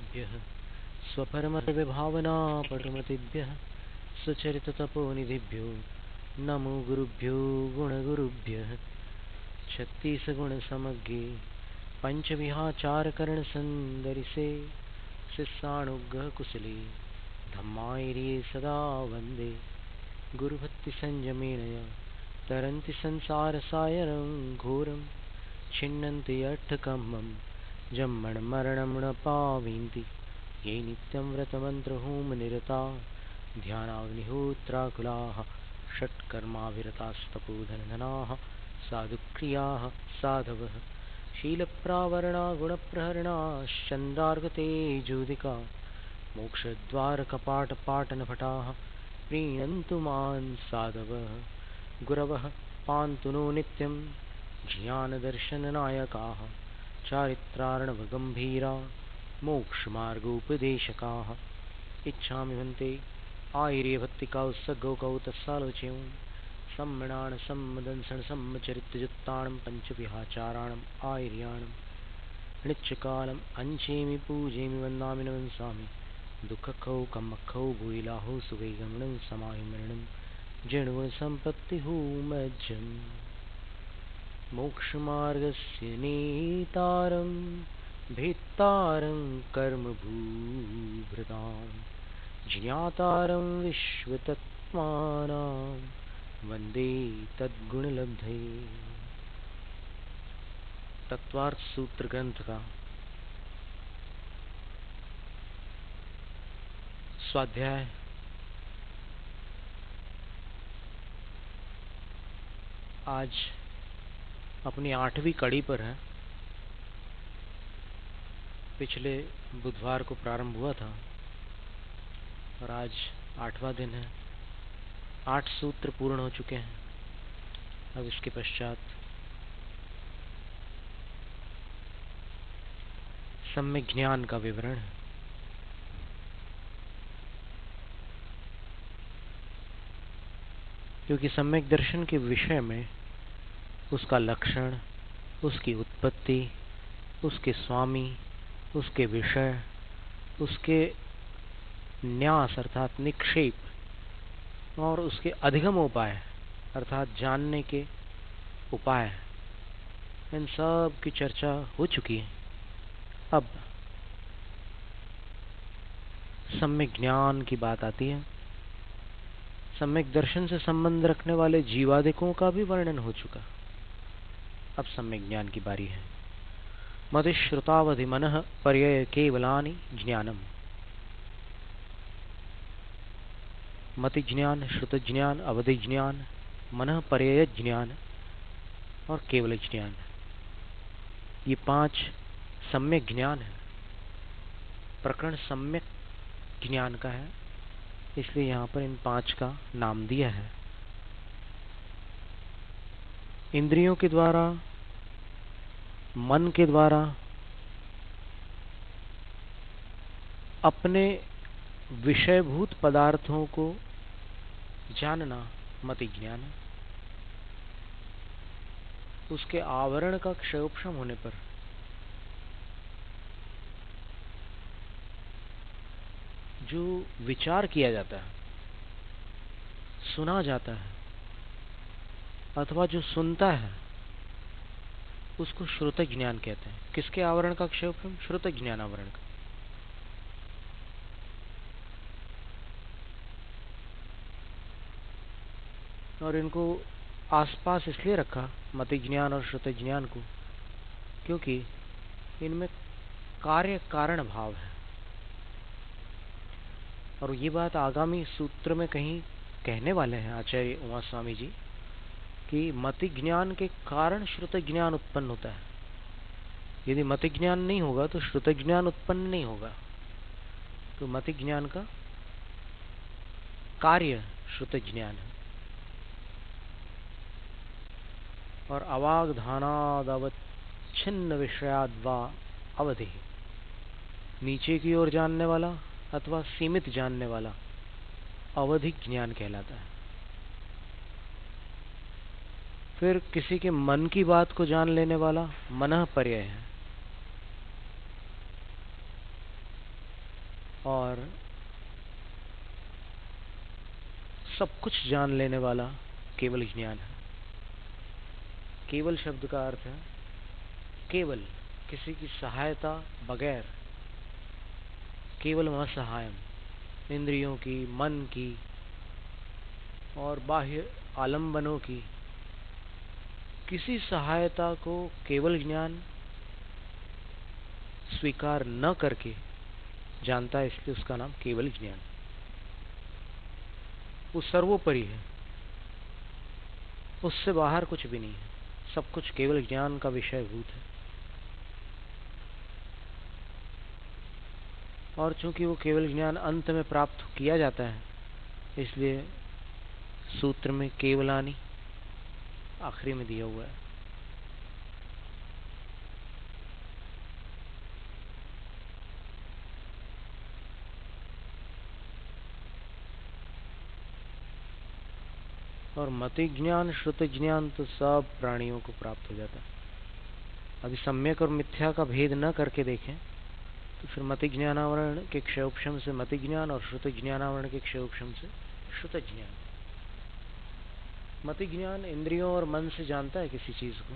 पटुमतिभ्यः स्वपरमविभावना पटुमतिभ्यः सुचरिततपोनिधिभ्यो नमो गुरुभ्यो गुणगुरुभ्यः। छत्तीसगुणसमग्रे पंचविहाचारकरणसुन्दरिसे शिष्यानुग्रहकुशले धम्मायिरे सदा वन्दे गुरुभक्तिसंयमेनया तरन्ति संसारसागरं घोरं छिन्नन्ति अर्थकामं जम्मणमरणं न पावन्ति ये नित्यं व्रतमन्त्रहोमनिरता ध्यानाग्निहोत्राकुलाः षट्कर्माविरतास्तपोधनधनाः साधुक्रियाः साधवः शीलप्रावरणा गुणप्रहरणा चन्द्रार्कतेजोदिका मोक्षद्वारकपाटपाटनभटाः प्रीणन्तु मां साधवः गुरवः पान्तु नो नित्यं ज्ञानदर्शननायकाः चारित्रार्णवगम्भीरा मोक्षमार्गोपदेशकाः। इच्छामि भन्ते आयर्यभक्तिकौत्सगौकौ तत्सालोच्यं सम्मृणान सम्मदंसन सम्मचरित्रजुत्ताणं पञ्चविहाचाराणम् आयर्याणं नित्यकालम् अंचेमि पूजेमि वन्दामि नमंसामि दुःखखौ कम्मखौ भूयिलाहो सुवैगमनं समाहिमरणं जणुगुणसम्पत्तिहूमज्जम् मोक्षमार्गस्य नेतारं भेत्तारं कर्मभूभृतां ज्ञातारं विश्वतत्त्वानां वन्दे तद्गुणलब्धये। तत्वार्थ सूत्र ग्रंथ का स्वाध्याय आज अपनी 8वीं कड़ी पर है। पिछले बुधवार को प्रारंभ हुआ था और आज 8वां दिन है। 8 सूत्र पूर्ण हो चुके हैं। अब इसके पश्चात सम्यक ज्ञान का विवरण है। क्योंकि सम्यक दर्शन के विषय में उसका लक्षण, उसकी उत्पत्ति, उसके स्वामी, उसके विषय, उसके न्यास अर्थात निक्षेप और उसके अधिगम उपाय अर्थात जानने के उपाय, इन सब की चर्चा हो चुकी है। अब सम्यक ज्ञान की बात आती है। सम्यक दर्शन से संबंध रखने वाले जीवादिकों का भी वर्णन हो चुका। अब सम्यक ज्ञान की बारी है। मतिश्रुतावधि मनः पर्यय केवलानि ज्ञानम। मति ज्ञान, श्रुत ज्ञान, अवधि ज्ञान, मनः पर्यय ज्ञान और केवल ज्ञान, ये 5 सम्यक ज्ञान है। प्रकरण सम्यक ज्ञान का है, इसलिए यहाँ पर इन 5 का नाम दिया है। इंद्रियों के द्वारा, मन के द्वारा अपने विषयभूत पदार्थों को जानना मति ज्ञान है। उसके आवरण का क्षयोपशम होने पर जो विचार किया जाता है, सुना जाता है अथवा जो सुनता है, उसको श्रुत ज्ञान कहते हैं। किसके आवरण का क्षयोपशम? श्रुत ज्ञान आवरण का। और इनको आसपास इसलिए रखा, मति ज्ञान और श्रुत ज्ञान को, क्योंकि इनमें कार्य कारण भाव है। और ये बात आगामी सूत्र में कहीं कहने वाले हैं आचार्य उमा स्वामी जी कि मति ज्ञान के कारण श्रुत ज्ञान उत्पन्न होता है। यदि मति ज्ञान नहीं होगा तो श्रुत ज्ञान उत्पन्न नहीं होगा। तो मति ज्ञान का कार्य श्रुत ज्ञान है। और अवागधानादवच्छिन्न विषयाद्वा अवधि, नीचे की ओर जानने वाला अथवा सीमित जानने वाला अवधि ज्ञान कहलाता है। फिर किसी के मन की बात को जान लेने वाला मनः पर्यय है। और सब कुछ जान लेने वाला केवल ज्ञान है। केवल शब्द का अर्थ है केवल, किसी की सहायता बगैर, केवल असहायम, इंद्रियों की, मन की और बाह्य आलंबनों की किसी सहायता को केवल ज्ञान स्वीकार न करके जानता है, इसलिए उसका नाम केवल ज्ञान। वो सर्वोपरि है, उससे बाहर कुछ भी नहीं है, सब कुछ केवल ज्ञान का विषयभूत है। और चूंकि वो केवल ज्ञान अंत में प्राप्त किया जाता है, इसलिए सूत्र में केवलानी आखिरी में दिया हुआ है। और मति ज्ञान, श्रुत ज्ञान तो सब प्राणियों को प्राप्त हो जाता है। अभी सम्यक और मिथ्या का भेद न करके देखें तो फिर मति ज्ञानावरण के क्षयोपशम से मति ज्ञान और श्रुत ज्ञानावरण के क्षयोपशम से श्रुत ज्ञान। मति ज्ञान इंद्रियों और मन से जानता है किसी चीज को,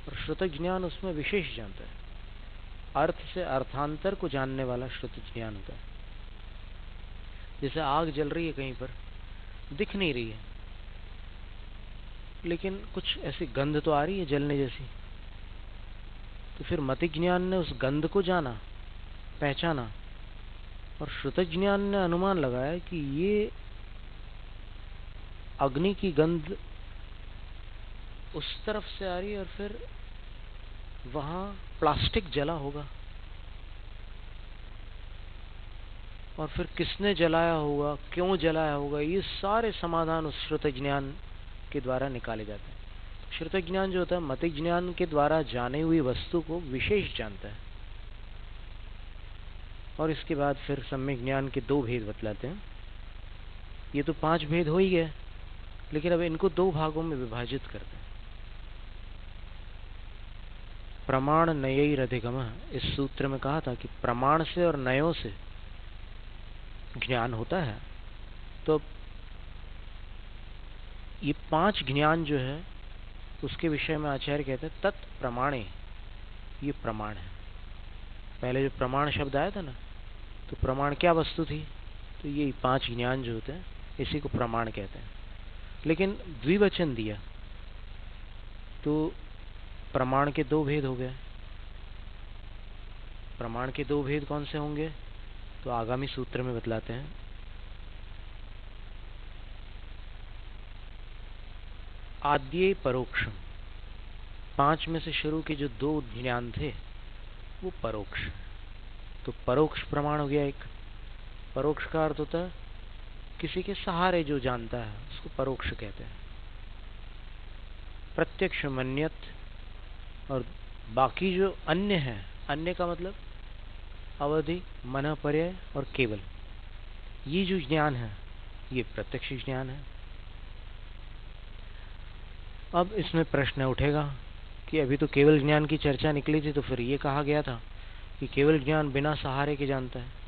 और श्रुत ज्ञान उसमें विशेष जानता है। अर्थ से अर्थांतर को जानने वाला श्रुत ज्ञान होता है। जैसे आग जल रही है, कहीं पर दिख नहीं रही है, लेकिन कुछ ऐसी गंध तो आ रही है जलने जैसी, तो फिर मति ज्ञान ने उस गंध को जाना, पहचाना, और श्रुत ज्ञान ने अनुमान लगाया कि ये अग्नि की गंध उस तरफ से आ रही है और फिर वहां प्लास्टिक जला होगा, और फिर किसने जलाया होगा, क्यों जलाया होगा, ये सारे समाधान उस श्रुत ज्ञान के द्वारा निकाले जाते हैं। श्रुत ज्ञान जो होता है मति ज्ञान के द्वारा जाने हुई वस्तु को विशेष जानता है। और इसके बाद फिर सम्यक ज्ञान के दो भेद बतलाते हैं। ये तो 5 भेद हो ही गए, लेकिन अब इनको 2 भागों में विभाजित करते हैं। प्रमाण नयैरधिगमः, इस सूत्र में कहा था कि प्रमाण से और नयों से ज्ञान होता है। तो ये 5 ज्ञान जो है उसके विषय में आचार्य कहते हैं तत्प्रमाणे, ये प्रमाण है। पहले जो प्रमाण शब्द आया था ना, तो प्रमाण क्या वस्तु थी, तो ये 5 ज्ञान जो होते हैं इसी को प्रमाण कहते हैं। लेकिन द्विवचन दिया तो प्रमाण के 2 भेद हो गए। प्रमाण के 2 भेद कौन से होंगे, तो आगामी सूत्र में बतलाते हैं। आद्ये परोक्षम, 5 में से शुरू के जो 2 ज्ञान थे वो परोक्ष, तो परोक्ष प्रमाण हो गया एक। परोक्ष का अर्थ होता है किसी के सहारे जो जानता है, उसको परोक्ष कहते हैं। प्रत्यक्ष, मन्यत, और बाकी जो अन्य है, अन्य का मतलब अवधि, मन, पर्याय और केवल, ये जो ज्ञान है ये प्रत्यक्ष ज्ञान है। अब इसमें प्रश्न उठेगा कि अभी तो केवल ज्ञान की चर्चा निकली थी, तो फिर ये कहा गया था कि केवल ज्ञान बिना सहारे के जानता है।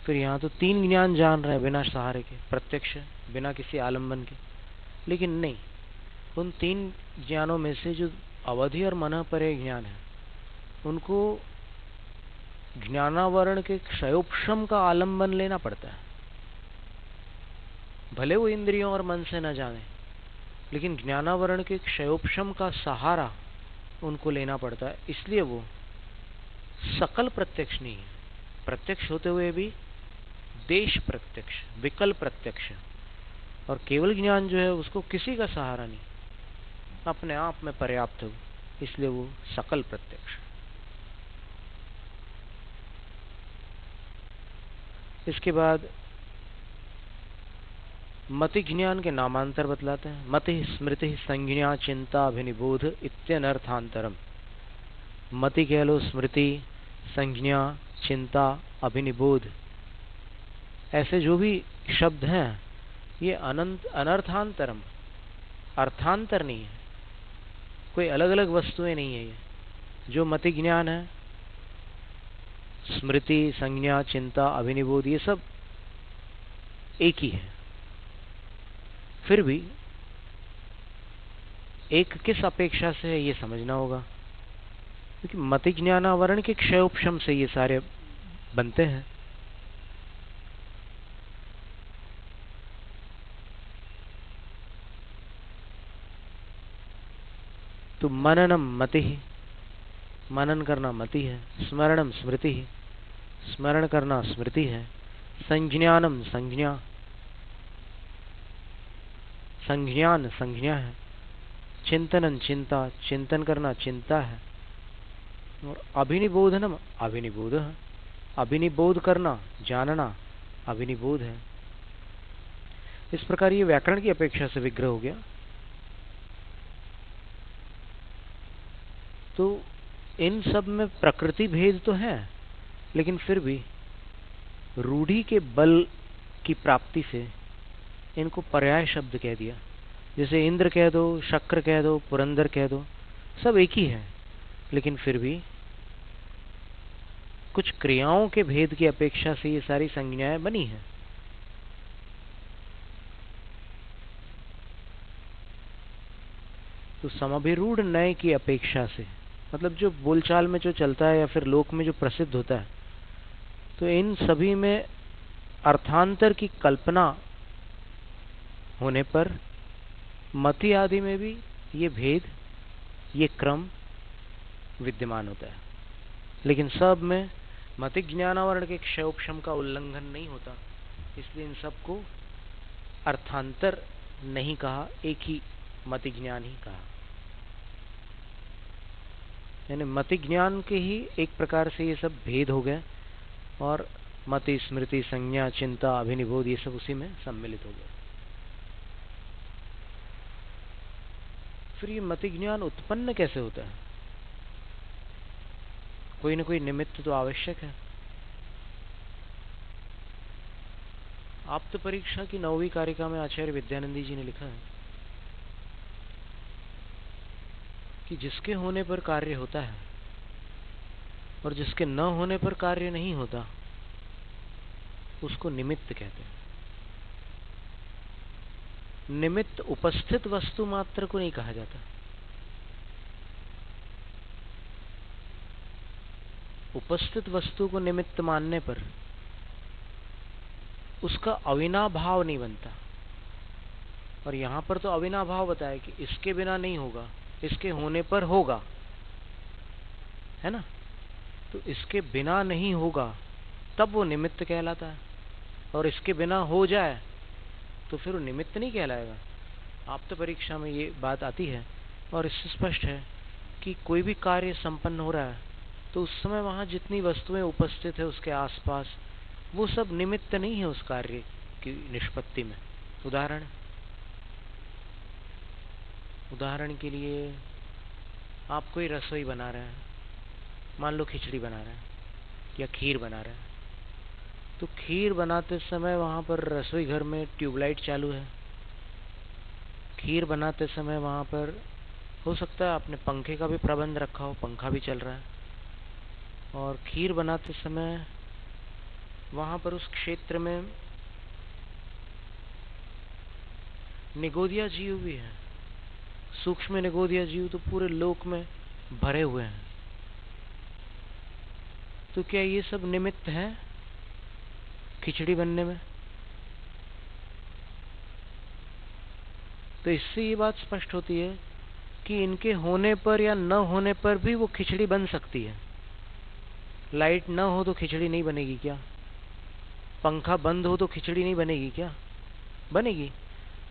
फिर यहाँ तो 3 ज्ञान जान रहे हैं बिना सहारे के, प्रत्यक्ष, बिना किसी आलंबन के। लेकिन नहीं, उन 3 ज्ञानों में से जो अवधि और मन पर्याय ज्ञान है, उनको ज्ञानावरण के क्षयोपशम का आलंबन लेना पड़ता है। भले वो इंद्रियों और मन से न जाने, लेकिन ज्ञानावरण के क्षयोपशम का सहारा उनको लेना पड़ता है। इसलिए वो सकल प्रत्यक्ष नहीं है, प्रत्यक्ष होते हुए भी देश प्रत्यक्ष, विकल प्रत्यक्ष। और केवल ज्ञान जो है उसको किसी का सहारा नहीं, अपने आप में पर्याप्त हो, इसलिए वो सकल प्रत्यक्ष। इसके बाद मति ज्ञान के नामांतर बतलाते हैं। मति स्मृति संज्ञा चिंता अभिनिबोध इत्यनर्थांतरम। मति कह लो, स्मृति, संज्ञा, चिंता, अभिनिबोध, ऐसे जो भी शब्द हैं ये अनर्थांतरम, अर्थांतर नहीं है, कोई अलग अलग वस्तुएं नहीं है। ये जो मति ज्ञान है स्मृति, संज्ञा, चिंता, अभिनिबोध, ये सब एक ही है। फिर भी एक किस अपेक्षा से है ये समझना होगा, क्योंकि मति ज्ञानावरण के क्षयोपशम से ये सारे बनते हैं। तो मननम मति, मनन करना मति है। स्मरणम स्मृति, स्मरण करना स्मृति है। संज्ञानम संज्ञा, संज्ञान संज्ञा है। चिंतनन चिंता, चिंतन करना चिंता है। और अभिनिबोधनम अभिनिबोध, अभिनिबोध करना जानना अभिनिबोध है। इस प्रकार ये व्याकरण की अपेक्षा से विग्रह हो गया। तो इन सब में प्रकृति भेद तो है, लेकिन फिर भी रूढ़ी के बल की प्राप्ति से इनको पर्याय शब्द कह दिया। जैसे इंद्र कह दो, शक्र कह दो, पुरंदर कह दो, सब एक ही है, लेकिन फिर भी कुछ क्रियाओं के भेद की अपेक्षा से ये सारी संज्ञाएं बनी हैं। तो समभिरूढ़ नय की अपेक्षा से, मतलब जो बोलचाल में जो चलता है या फिर लोक में जो प्रसिद्ध होता है, तो इन सभी में अर्थांतर की कल्पना होने पर मति आदि में भी ये भेद, ये क्रम विद्यमान होता है। लेकिन सब में मति ज्ञानावरण के क्षयोपशम का उल्लंघन नहीं होता, इसलिए इन सबको अर्थांतर नहीं कहा, एक ही मति ज्ञान ही कहा। यानी मति ज्ञान के ही एक प्रकार से ये सब भेद हो गए, और मति, स्मृति, संज्ञा, चिंता, अभिनिबोध, ये सब उसी में सम्मिलित हो गए। फिर ये मति ज्ञान उत्पन्न कैसे होता है? कोई न कोई निमित्त तो आवश्यक है। आप्त परीक्षा की 9वीं कारिका में आचार्य विद्यानंदी जी ने लिखा है कि जिसके होने पर कार्य होता है और जिसके न होने पर कार्य नहीं होता, उसको निमित्त कहते हैं। निमित्त उपस्थित वस्तु मात्र को नहीं कहा जाता। उपस्थित वस्तु को निमित्त मानने पर उसका अविनाभाव नहीं बनता। और यहां पर तो अविनाभाव बताया कि इसके बिना नहीं होगा, इसके होने पर होगा, है ना? तो इसके बिना नहीं होगा तब वो निमित्त कहलाता है, और इसके बिना हो जाए तो फिर वो निमित्त नहीं कहलाएगा। आप्त परीक्षा में ये बात आती है, और इससे स्पष्ट है कि कोई भी कार्य संपन्न हो रहा है तो उस समय वहां जितनी वस्तुएं उपस्थित है उसके आसपास, वो सब निमित्त नहीं है उस कार्य की निष्पत्ति में। उदाहरण के लिए आप कोई रसोई बना रहे हैं, मान लो खिचड़ी बना रहे हैं या खीर बना रहे हैं, तो खीर बनाते समय वहां पर रसोई घर में ट्यूबलाइट चालू है। खीर बनाते समय वहां पर हो सकता है आपने पंखे का भी प्रबंध रखा हो, पंखा भी चल रहा है। और खीर बनाते समय वहां पर उस क्षेत्र में निगोदिया जीव भी है, सूक्ष्म निगोदिया जीव तो पूरे लोक में भरे हुए हैं। तो क्या ये सब निमित्त है खिचड़ी बनने में? तो इससे ये बात स्पष्ट होती है कि इनके होने पर या न होने पर भी वो खिचड़ी बन सकती है। लाइट न हो तो खिचड़ी नहीं बनेगी क्या? पंखा बंद हो तो खिचड़ी नहीं बनेगी क्या? बनेगी।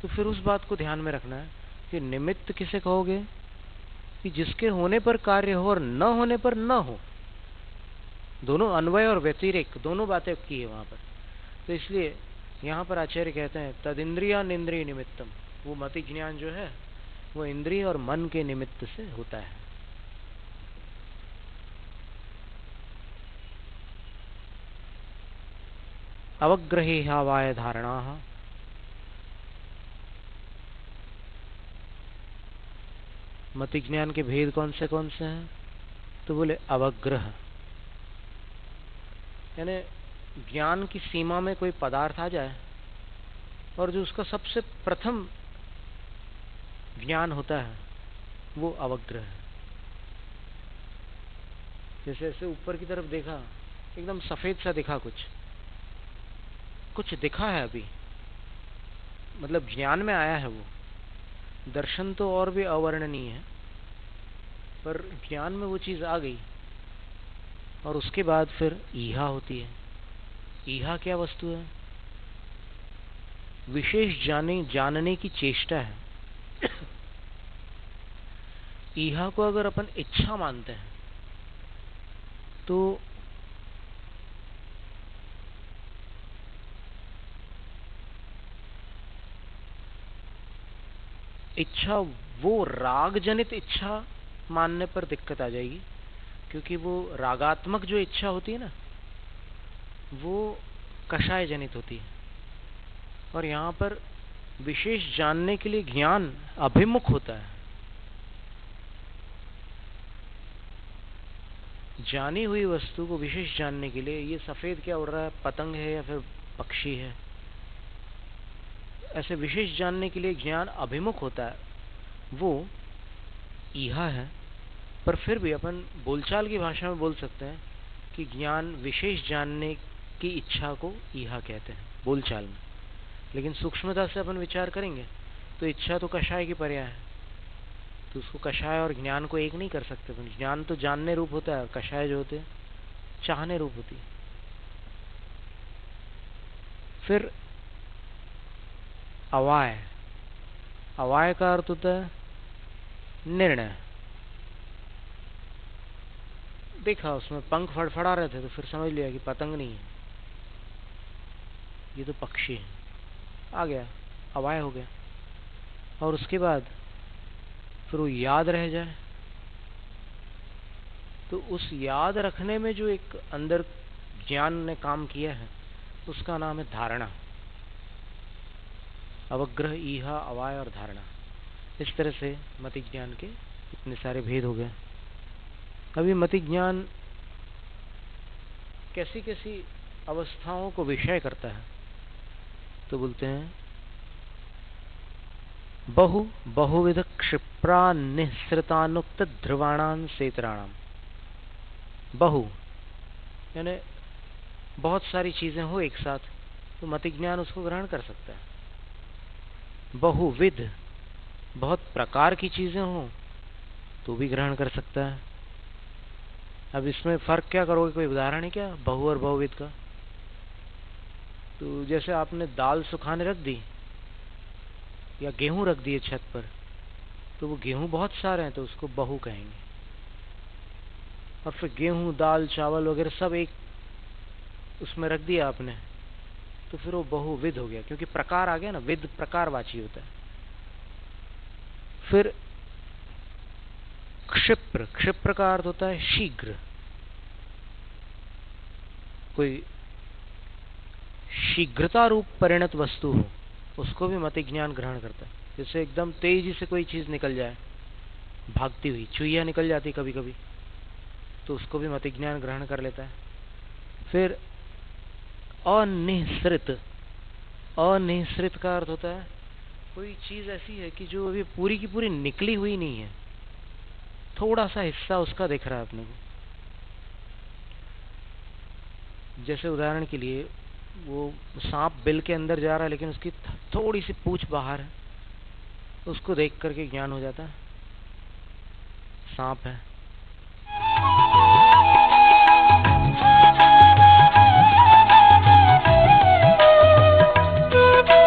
तो फिर उस बात को ध्यान में रखना है कि निमित्त किसे कहोगे? कि जिसके होने पर कार्य हो और न होने पर न हो। दोनों अन्वय और व्यतिरेक दोनों बातें की है वहां पर। तो इसलिए यहां पर आचार्य कहते हैं तदिंद्रिया निंद्रिय निमित्तम, वो मति ज्ञान जो है वो इंद्रिय और मन के निमित्त से होता है। अवग्रहेहावाय धारणा, मति ज्ञान के भेद कौन से हैं? तो बोले अवग्रह, यानी ज्ञान की सीमा में कोई पदार्थ आ जाए और जो उसका सबसे प्रथम ज्ञान होता है वो अवग्रह है। जैसे ऐसे ऊपर की तरफ देखा, एकदम सफेद सा दिखा, कुछ दिखा है अभी, मतलब ज्ञान में आया है वो। दर्शन तो और भी अवर्णनीय है, पर ज्ञान में वो चीज आ गई और उसके बाद फिर ईहा होती है। ईहा क्या वस्तु है? विशेष जानने की चेष्टा है। ईहा को अगर अपन इच्छा मानते हैं तो इच्छा, वो राग जनित इच्छा मानने पर दिक्कत आ जाएगी, क्योंकि वो रागात्मक जो इच्छा होती है ना, वो कषाय जनित होती है। और यहां पर विशेष जानने के लिए ज्ञान अभिमुख होता है। जानी हुई वस्तु को विशेष जानने के लिए, ये सफेद क्या उड़ रहा है, पतंग है या फिर पक्षी है, ऐसे विशेष जानने के लिए ज्ञान अभिमुख होता है, वो ईहा है। पर फिर भी अपन बोलचाल की भाषा में बोल सकते हैं कि ज्ञान विशेष जानने की इच्छा को ईहा कहते हैं बोलचाल में। लेकिन सूक्ष्मता से अपन विचार करेंगे तो इच्छा तो कषाय की पर्याय है, तो उसको कषाय और ज्ञान को एक नहीं कर सकते। ज्ञान तो जानने रूप होता है और कषाय जो होते हैं चाहने रूप होती है। फिर अवाय, अवाय का अर्थ होता है निर्णय। देखा उसमें पंख फड़फड़ा रहे थे तो फिर समझ लिया कि पतंग नहीं है, ये तो पक्षी है, आ गया, अवाय हो गया। और उसके बाद फिर वो याद रह जाए, तो उस याद रखने में जो एक अंदर ज्ञान ने काम किया है उसका नाम है धारणा। अवग्रह, ईहा, अवाय और धारणा, इस तरह से मति ज्ञान के इतने सारे भेद हो गए। अभी मति ज्ञान कैसी कैसी अवस्थाओं को विषय करता है, तो बोलते हैं बहुविध क्षिप्रा निःसृतानुक्त ध्रुवाणान सेतराणाम। बहु यानी बहुत सारी चीजें हो एक साथ, तो मति ज्ञान उसको ग्रहण कर सकता है। बहुविध, बहुत प्रकार की चीजें हो तो भी ग्रहण कर सकता है। अब इसमें फर्क क्या करोगे, कोई उदाहरण है क्या बहु और बहुविध का? तो जैसे आपने दाल सुखाने रख दी या गेहूं रख दिए छत पर, तो वो गेहूं बहुत सारे हैं तो उसको बहु कहेंगे। और फिर गेहूं, दाल, चावल वगैरह सब एक उसमें रख दिया आपने, तो फिर वो बहुविध हो गया, क्योंकि प्रकार आ गया ना, विध प्रकारवाची होता है। फिर क्षिप्र, क्षिप्र का अर्थ होता है शीघ्र। कोई शीघ्रता रूप परिणत वस्तु हो उसको भी मति ज्ञान ग्रहण करता है। जैसे एकदम तेजी से कोई चीज निकल जाए, भागती हुई चुईया निकल जाती कभी कभी, तो उसको भी मति ज्ञान ग्रहण कर लेता है। फिर अनिःसृत, अनिःसृत का अर्थ होता है कोई चीज ऐसी है कि जो अभी पूरी की पूरी निकली हुई नहीं है, थोड़ा सा हिस्सा उसका दिख रहा है अपने को। जैसे उदाहरण के लिए वो सांप बिल के अंदर जा रहा है लेकिन उसकी थोड़ी सी पूंछ बाहर है, उसको देख करके ज्ञान हो जाता है सांप है।